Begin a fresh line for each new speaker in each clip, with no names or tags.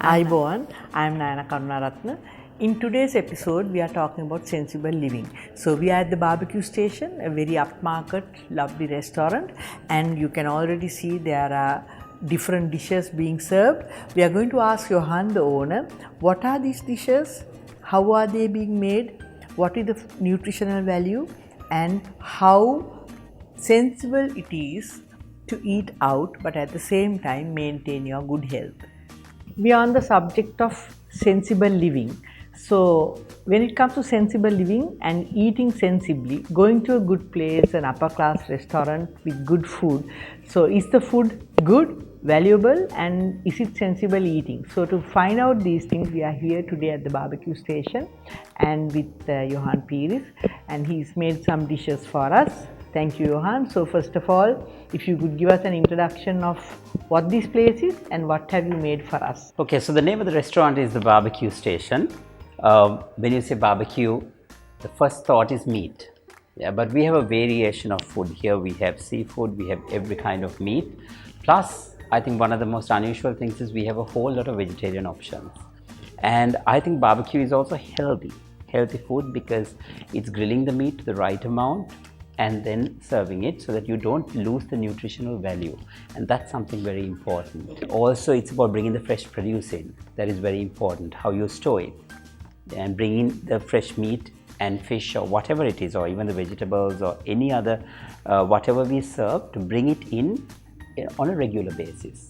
Aiboan, I am Nayana Karunaratne. In today's episode, we are talking about sensible living. So we are at the barbecue station, a very upmarket, lovely restaurant, and you can already see there are different dishes being served. We are going to ask Johan, the owner, what are these dishes, how are they being made, what is the nutritional value, and how sensible it is to eat out but at the same time maintain your good health. We are on the subject of sensible living. So when it comes to sensible living and eating sensibly, going to a good place, an upper class restaurant with good food, so is the food good, valuable, and is it sensible eating? So to find out these things, we are here today at the barbecue station and with Johan Pires, and he's made some dishes for us. Thank you, Johan. So first of all, if you could give us an introduction of what this place is and what have you made for us.
Okay, so the name of the restaurant is the Barbecue Station. When you say barbecue, the first thought is meat. Yeah, but we have a variation of food here. We have seafood, we have every kind of meat. Plus, I think one of the most unusual things is we have a whole lot of vegetarian options. And I think barbecue is also healthy food because it's grilling the meat to the right amount and then serving it so that you don't lose the nutritional value, and that's something very important. Also, it's about bringing the fresh produce in. That is very important, how you store it, and bringing the fresh meat and fish or whatever it is, or even the vegetables or any other whatever we serve, to bring it in on a regular basis.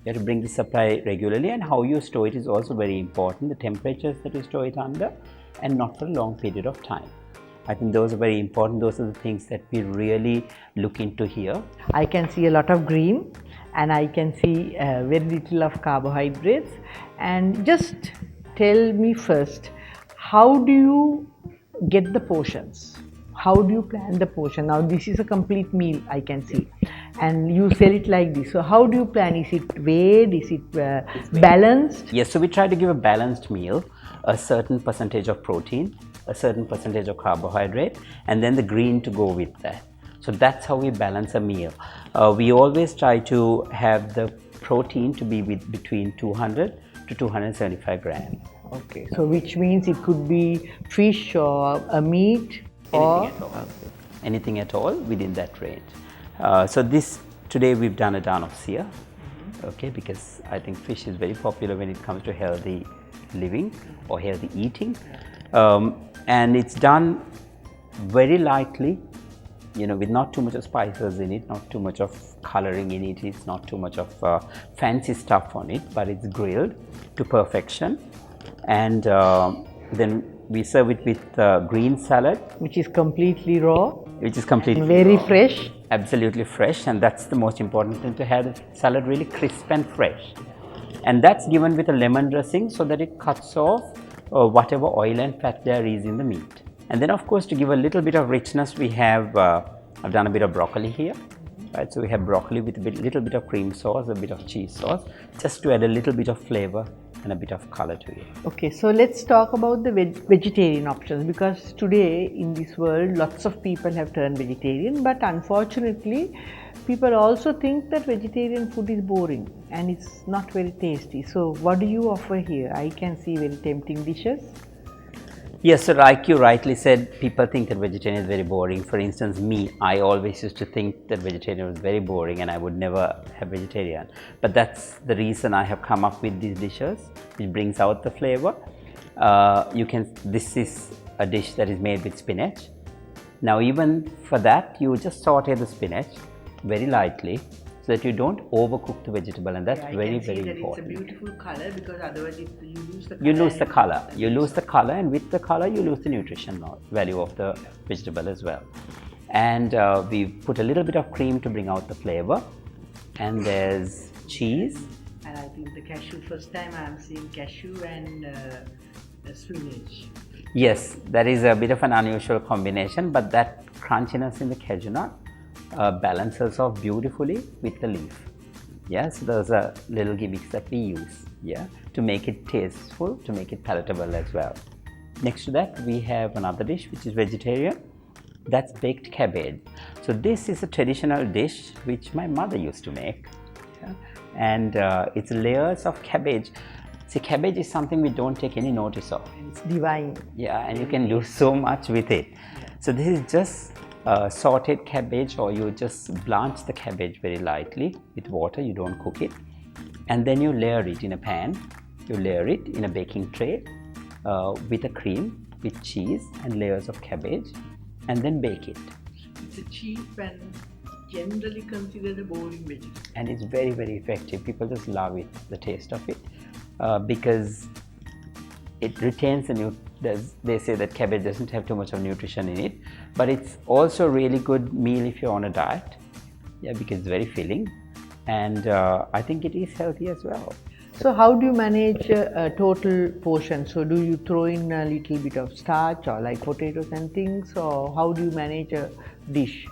You have to bring the supply regularly, and how you store it is also very important, the temperatures that you store it under, and not for a long period of time. I think those are very important. Those are the things that we really look into here.
I can see a lot of green and I can see very little of carbohydrates. And just tell me first, how do you get the portions? How do you plan the portion? Now this is a complete meal, I can see, and you sell it like this. So how do you plan? Is it weighed? Is it balanced?
Yes, so we try to give a balanced meal, a certain percentage of protein, a certain percentage of carbohydrate, and then the green to go with that. So that's how we balance a meal. We always try to have the protein to be between 200 to 275 grams.
Okay, so which means it could be fish or a meat or
anything at all within that range. So today we've done a down of sear, okay, because I think fish is very popular when it comes to healthy living or healthy eating. And it's done very lightly, with not too much of spices in it, not too much of coloring in it, it's not too much of fancy stuff on it, but it's grilled to perfection. And then we serve it with green salad,
which is completely raw,
very
raw. Fresh,
absolutely fresh, and that's the most important thing, to have the salad really crisp and fresh. And that's given with a lemon dressing so that it cuts off whatever oil and fat there is in the meat. And then of course, to give a little bit of richness, we have I've done a bit of broccoli here, right? So we have broccoli with a little bit of cream sauce, a bit of cheese sauce, just to add a little bit of flavor and a bit of color to it.
Okay, so let's talk about the vegetarian options, because today in this world lots of people have turned vegetarian, but unfortunately people also think that vegetarian food is boring and it's not very tasty. So what do you offer here? I can see very tempting dishes.
Yes, so like you rightly said, people think that vegetarian is very boring. For instance, me, I always used to think that vegetarian was very boring and I would never have vegetarian. But that's the reason I have come up with these dishes, which brings out the flavor. This is a dish that is made with spinach. Now even for that, you just saute the spinach very lightly so that you don't overcook the vegetable, and that's very important.
It's a beautiful color, because otherwise you lose the color.
You lose the color, and with the color you lose the nutritional value of the vegetable as well. And we put a little bit of cream to bring out the flavor, and there's cheese.
And I think the cashew, first time I am seeing cashew and spinach.
Yes, that is a bit of an unusual combination, but that crunchiness in the cashew nut balances off beautifully with the leaf. Yes, those are little gimmicks that we use, to make it tasteful, to make it palatable as well. Next to that, we have another dish which is vegetarian. That's baked cabbage. So this is a traditional dish which my mother used to make, and it's layers of cabbage See, cabbage is something we don't take any notice of.
It's divine.
Yeah, and you can do so much with it. So this is just sauteed cabbage, or you just blanch the cabbage very lightly with water, you don't cook it. And then you layer it in a pan. You layer it in a baking tray with a cream, with cheese and layers of cabbage, and then bake it.
It's a cheap and generally considered a boring vegetable.
And it's very, very effective. People just love it, the taste of it, because it retains they say that cabbage doesn't have too much of nutrition in it, but it's also a really good meal if you're on a diet, yeah, because it's very filling, and I think it is healthy as well.
So how do you manage a total portion? So do you throw in a little bit of starch or like potatoes and things, or how do you manage a dish?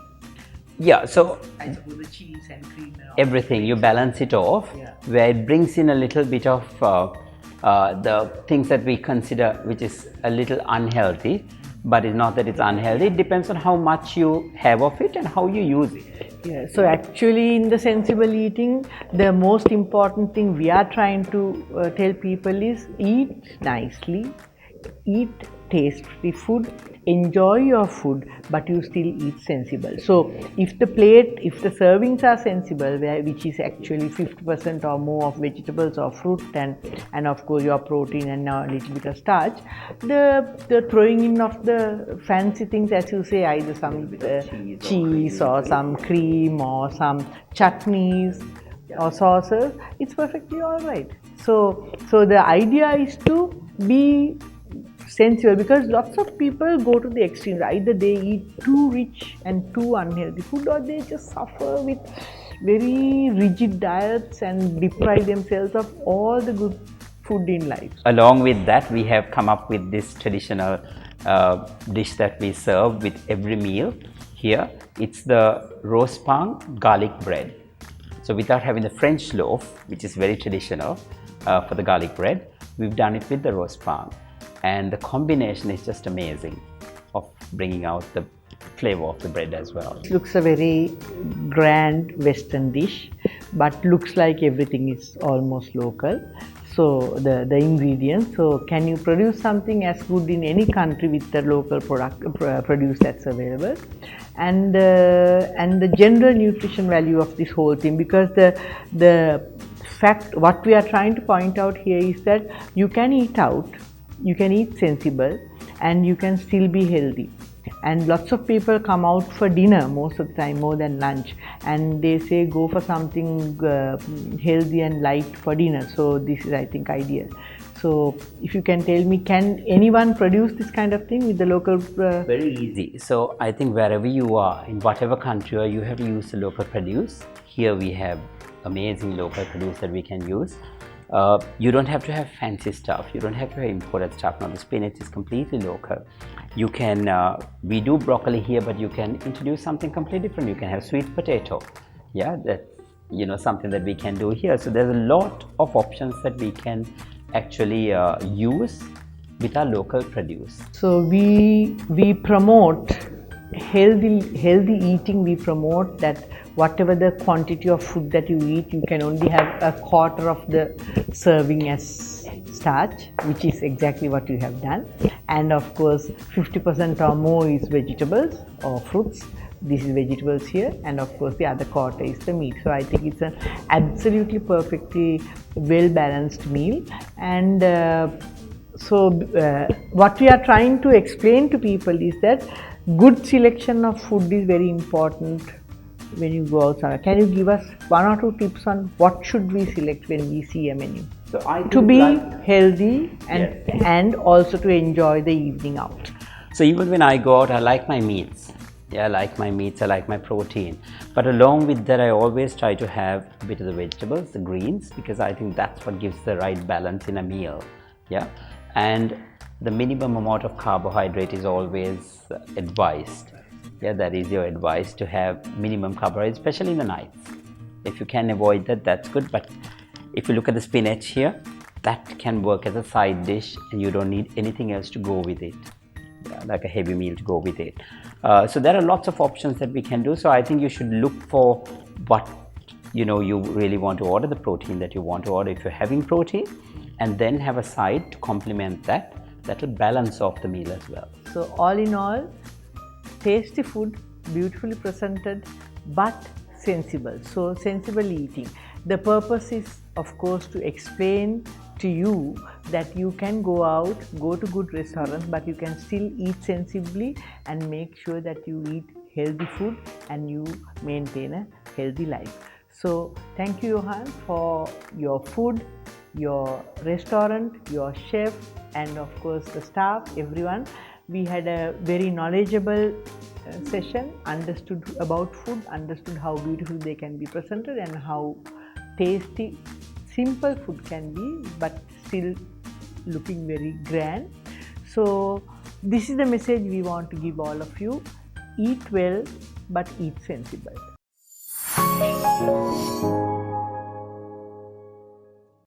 Yeah, so
I suppose the cheese and cream and all
everything, you balance it off,
yeah,
where it brings in a little bit of the things that we consider which is a little unhealthy, but it's not that it's unhealthy. It depends on how much you have of it and how you use it.
Yeah, so actually in the sensible eating, the most important thing we are trying to tell people is eat nicely, eat tasty food, enjoy your food, but you still eat sensible. So if the servings are sensible, which is actually 50% or more of vegetables or fruit and of course your protein and a little bit of starch, the throwing in of the fancy things, as you say, either some cheese or some cream or some chutneys or sauces, it's perfectly all right. So the idea is to be sensible, because lots of people go to the extremes. Either they eat too rich and too unhealthy food, or they just suffer with very rigid diets and deprive themselves of all the good food in life.
Along with that, we have come up with this traditional dish that we serve with every meal here. It's the rose-pang garlic bread. So without having the French loaf, which is very traditional for the garlic bread, we've done it with the rose-pang. And the combination is just amazing of bringing out the flavor of the bread as well.
It looks a very grand Western dish, but looks like everything is almost local. So the ingredients, so can you produce something as good in any country with the local produce that's available? And the general nutrition value of this whole thing, because the fact, what we are trying to point out here is that you can eat out, you can eat sensible, and you can still be healthy. And lots of people come out for dinner most of the time, more than lunch, and they say go for something healthy and light for dinner. So this is, I think, ideal. So if you can tell me, can anyone produce this kind of thing with the local?
Very easy. So I think wherever you are, in whatever country you have to use the local produce. Here we have amazing local produce that we can use. You don't have to have fancy stuff, you don't have to have imported stuff. Now the spinach is completely local. You can, we do broccoli here, but you can introduce something completely different. You can have sweet potato, yeah, that's, you know, something that we can do here. So there's a lot of options that we can actually use with our local produce.
So we promote healthy eating. We promote that whatever the quantity of food that you eat, you can only have a quarter of the serving as starch, which is exactly what you have done. And of course 50% or more is vegetables or fruits. This is vegetables here, and of course the other quarter is the meat. So I think it's an absolutely perfectly well balanced meal. And what we are trying to explain to people is that good selection of food is very important when you go outside. Can you give us one or two tips on what should we select when we see a menu?
So
to be healthy and also to enjoy the evening out.
So even when I go out, I like my meats. Yeah, I like my meats, I like my protein. But along with that, I always try to have a bit of the vegetables, the greens, because I think that's what gives the right balance in a meal. Yeah, and the minimum amount of carbohydrate is always advised. Yeah, that is your advice, to have minimum carbohydrate, especially in the nights. If you can avoid that, that's good. But if you look at the spinach here, that can work as a side dish and you don't need anything else to go with it. Yeah, like a heavy meal to go with it. So there are lots of options that we can do. So I think you should look for what you really want to order, the protein that you want to order if you're having protein, and then have a side to complement that. That will balance off the meal as well.
So all in all, tasty food, beautifully presented, but sensible. So sensible eating. The purpose is, of course, to explain to you that you can go out, go to good restaurants, but you can still eat sensibly and make sure that you eat healthy food and you maintain a healthy life. So thank you, Johan, for your food, your restaurant, your chef, and of course the staff, everyone. We had a very knowledgeable session, understood about food, understood how beautiful they can be presented and how tasty, simple food can be, but still looking very grand. So this is the message we want to give all of you. Eat well, but eat sensible.